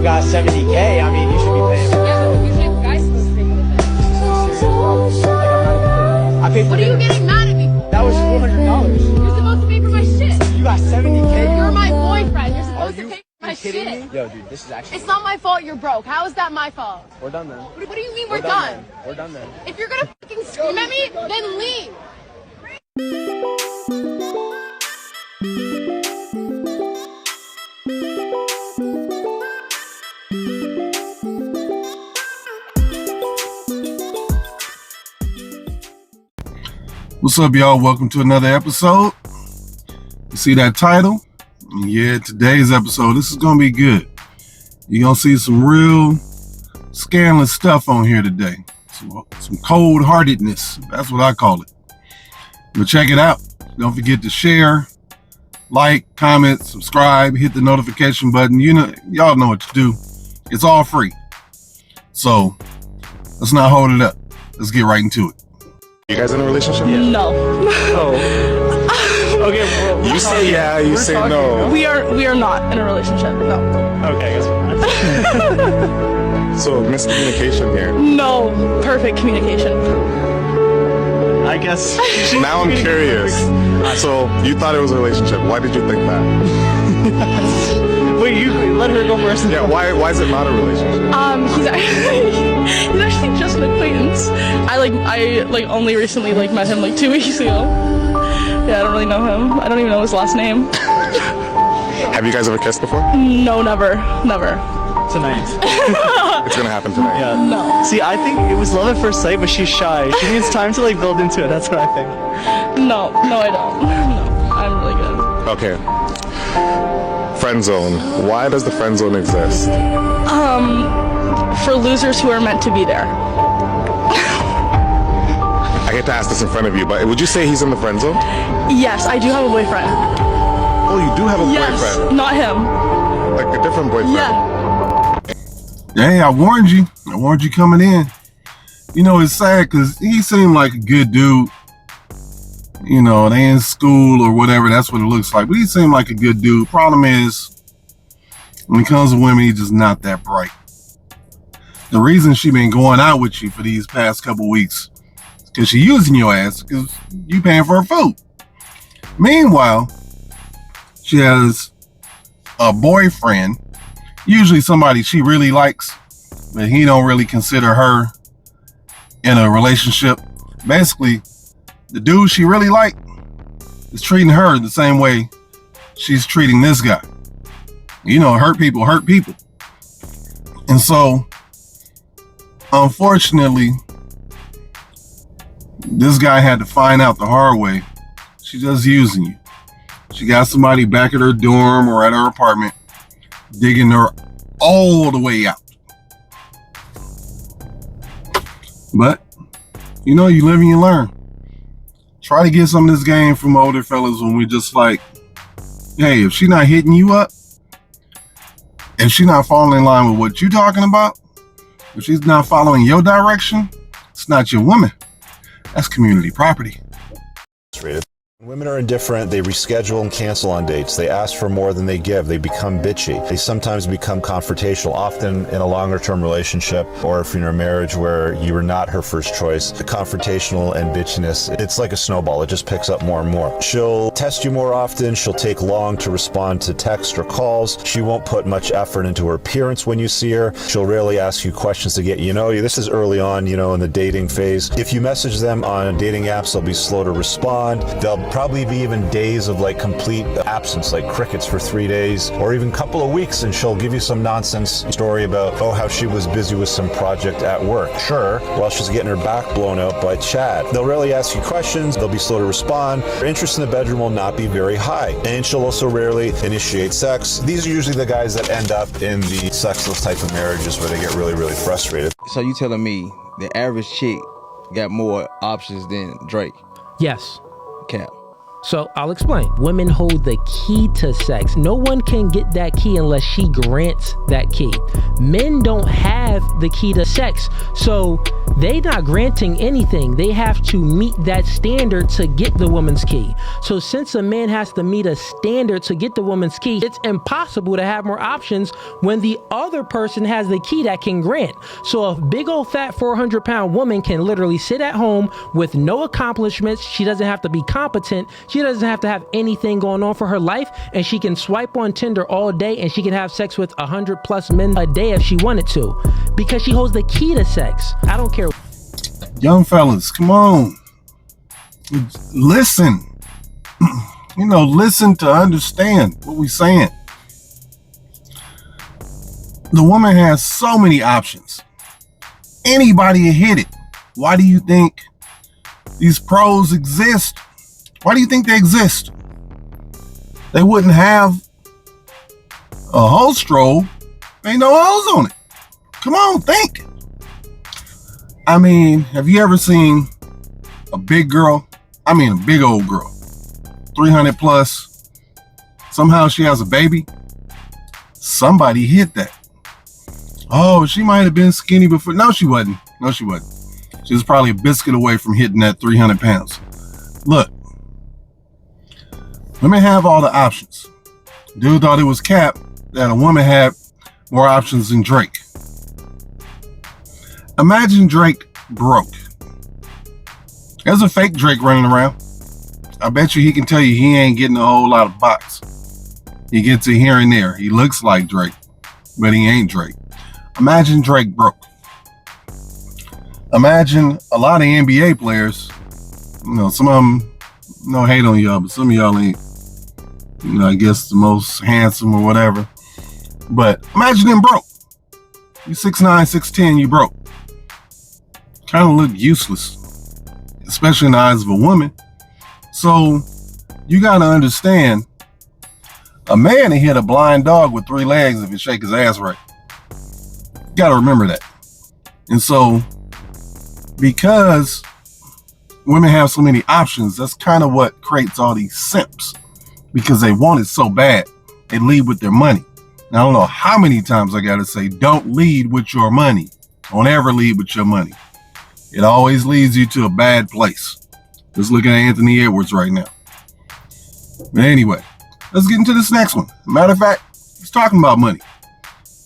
you got 70K, I mean, you should be paying for it. Yeah, but usually the guy's supposed to pay for it. I paid for What are you dinner. getting mad at me for? That was $400. You're supposed to pay for my shit. You got 70K? You're my boyfriend. You're Are supposed to you pay for my kidding shit. me? Yo, dude, this is actually... It's not my fault you're broke. How is that my fault? We're done then. What do you mean we're done? Then. We're done then. If you're gonna fucking scream at me, then leave. What's up, y'all? Welcome to another episode. You see that title? Yeah, today's episode, this is going to be good. You're going to see some real scandalous stuff on here today. Some cold-heartedness. That's what I call it. But check it out. Don't forget to share, like, comment, subscribe, hit the notification button. You know, y'all know what to do. It's all free. So, let's not hold it up. Let's get right into it. You guys in a relationship? No. Oh. Okay. Well, You say yeah, you say no. We are not in a relationship. No. Okay, I guess we're not. So miscommunication here. No. Perfect communication. I guess. Now I'm curious. So you thought it was a relationship. Why did you think that? Wait, you let her go first. Yeah, why is it not a relationship? He's actually just an acquaintance. I only recently met him 2 weeks ago. Yeah, I don't really know him. I don't even know his last name. Have you guys ever kissed before? No, never. Tonight. It's gonna happen tonight. Yeah. No. See, I think it was love at first sight, but she's shy. She needs time to build into it. That's what I think. No, I don't. No, I'm really good. Okay. Friend zone. Why does the friend zone exist? For losers who are meant to be there. I hate to ask this in front of you, but would you say he's in the friend zone? Yes, I do have a boyfriend. Oh, you do have a Yes, boyfriend. not him. Like a different boyfriend. Yeah. Hey, I warned you. I warned you coming in. You know, it's sad because he seemed like a good dude. You know, they in school or whatever. That's what it looks like. But he seemed like a good dude. Problem is, when it comes to women, he's just not that bright. The reason she been going out with you for these past couple weeks is because she using your ass because you paying for her food. Meanwhile, she has a boyfriend, usually somebody she really likes, but he don't really consider her in a relationship. Basically, the dude she really like is treating her the same way she's treating this guy. You know, hurt people hurt people. And so, unfortunately, this guy had to find out the hard way. She's just using you. She got somebody back at her dorm or at her apartment digging her all the way out. But, you know, you live and you learn. Try to get some of this game from older fellas when we just like, hey, if she not hitting you up, if she not falling in line with what you talking about, if she's not following your direction, it's not your woman. That's community property. When women are indifferent, they reschedule and cancel on dates. They ask for more than they give. They become bitchy. They sometimes become confrontational, often in a longer-term relationship or if you're in a marriage where you were not her first choice. The confrontational and bitchiness, it's like a snowball. It just picks up more and more. She'll test you more often. She'll take long to respond to texts or calls. She won't put much effort into her appearance when you see her. She'll rarely ask you questions to get you know you. This is early on, in the dating phase. If you message them on dating apps, they'll be slow to respond. They'll probably be even days of complete absence, like crickets for 3 days, or even a couple of weeks, and she'll give you some nonsense story about how she was busy with some project at work. Sure, while she's getting her back blown out by Chad. They'll rarely ask you questions. They'll be slow to respond. Her interest in the bedroom will not be very high, and she'll also rarely initiate sex. These are usually the guys that end up in the sexless type of marriages where they get really, really frustrated. So you telling me the average chick got more options than Drake? Yes. Cap. So I'll explain. Women hold the key to sex. No one can get that key unless she grants that key. Men don't have the key to sex, so they not granting anything. They have to meet that standard to get the woman's key. So since a man has to meet a standard to get the woman's key, it's impossible to have more options when the other person has the key that can grant. So a big old fat 400-pound woman can literally sit at home with no accomplishments. She doesn't have to be competent. She doesn't have to have anything going on for her life, and she can swipe on Tinder all day, and she can have sex with 100+ men a day if she wanted to, because she holds the key to sex. I don't care. Young fellas, come on. Listen. Listen to understand what we're saying. The woman has so many options. Anybody can hit it. Why do you think these pros exist? Why do you think they exist? They wouldn't have a hose strobe. Ain't no hose on it. Come on, think. I mean, have you ever seen a big girl? I mean, a big old girl, 300 plus. Somehow she has a baby. Somebody hit that. Oh, she might have been skinny before. No, she wasn't. No, she wasn't. She was probably a biscuit away from hitting that 300 pounds. Look, women have all the options. Dude thought it was cap that a woman had more options than Drake. Imagine Drake broke. There's a fake Drake running around. I bet you he can tell you he ain't getting a whole lot of box. He gets it here and there. He looks like Drake, but he ain't Drake. Imagine Drake broke. Imagine a lot of NBA players, some of them, no hate on y'all, but some of y'all ain't, I guess the most handsome or whatever. But imagine them broke. You 6'9", 6'10", you broke. Kind of look useless, especially in the eyes of a woman. So you got to understand, a man can hit a blind dog with 3 legs if he shake his ass right. You got to remember that. And so, because women have so many options, that's kind of what creates all these simps, because they want it so bad. They lead with their money. Now, I don't know how many times I got to say, don't lead with your money. Don't ever lead with your money. It always leads you to a bad place. Just looking at Anthony Edwards right now. But anyway, let's get into this next one. Matter of fact, he's talking about money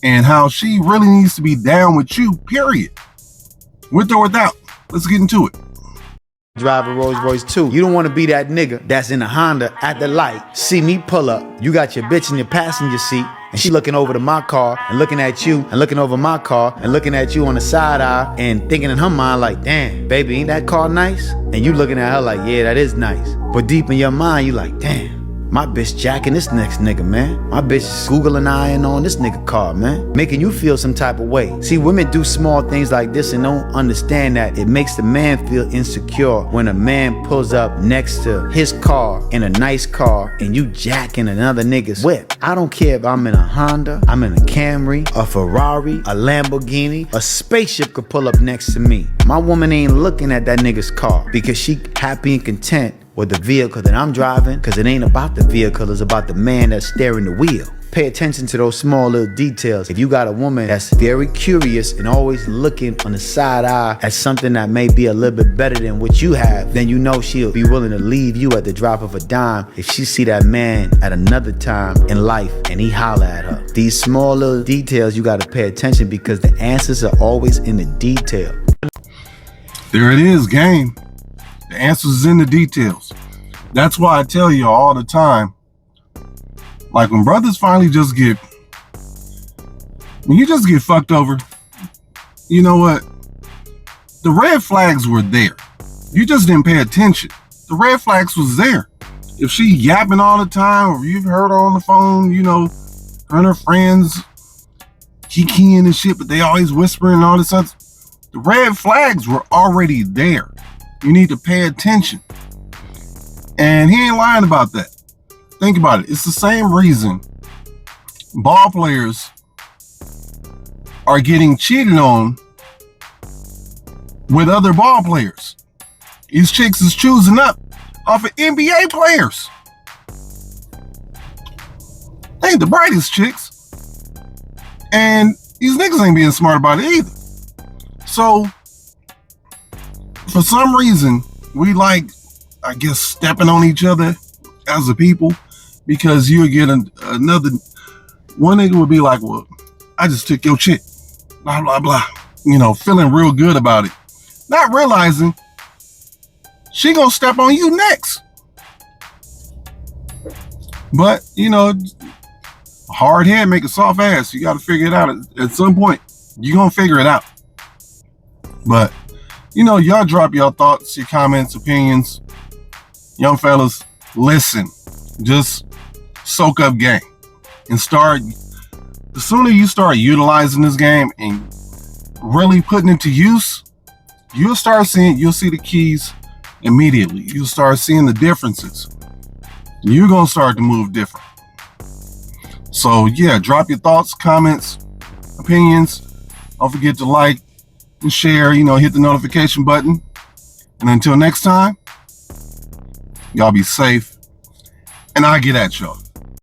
and how she really needs to be down with you, period. With or without. Let's get into it. Drive a Rolls Royce too. You don't want to be that nigga that's in a Honda at the light. See me pull up. You got your bitch in your passenger seat, and she looking over to my car and looking at you and looking over my car and looking at you on the side eye and thinking in her mind like, damn, baby, ain't that car nice? And you looking at her like, yeah, that is nice. But deep in your mind, you like, damn, my bitch jacking this next nigga, man. My bitch is Googling eyeing on this nigga car, man. Making you feel some type of way. See, women do small things like this and don't understand that it makes the man feel insecure when a man pulls up next to his car in a nice car and you jacking another nigga's whip. I don't care if I'm in a Honda, I'm in a Camry, a Ferrari, a Lamborghini, a spaceship could pull up next to me. My woman ain't looking at that nigga's car because she happy and content with the vehicle that I'm driving, because it ain't about the vehicle, it's about the man that's steering the wheel. Pay attention to those small little details. If you got a woman that's very curious and always looking on the side eye at something that may be a little bit better than what you have, then you know she'll be willing to leave you at the drop of a dime if she see that man at another time in life and he holler at her. These small little details you got to pay attention, because the answers are always in the detail. There it is, game. The answer is in the details. That's why I tell you all the time, like when brothers finally when you just get fucked over, you know what? The red flags were there. You just didn't pay attention. The red flags was there. If she yapping all the time, or you've heard her on the phone, her and her friends kikiing and shit, but they always whispering and all this stuff. The red flags were already there. You need to pay attention. And he ain't lying about that. Think about it. It's the same reason ball players are getting cheated on with other ball players. These chicks is choosing up off of NBA players. They ain't the brightest chicks. And these niggas ain't being smart about it either. So, for some reason, we like, I guess, stepping on each other as a people, because you'll get another, one nigga would be like, well, I just took your chick, blah, blah, blah. You know, feeling real good about it. Not realizing she gonna step on you next. But, you know, a hard head make a soft ass. You got to figure it out at some point. You're going to figure it out. But, you know, y'all drop your thoughts, your comments, opinions. Young fellas, listen. Just soak up game. And start, the sooner you start utilizing this game and really putting it to use, you'll see the keys immediately. You'll start seeing the differences. You're going to start to move different. So yeah, drop your thoughts, comments, opinions. Don't forget to like and share, you know, hit the notification button. And until next time, y'all be safe. And I'll get at y'all.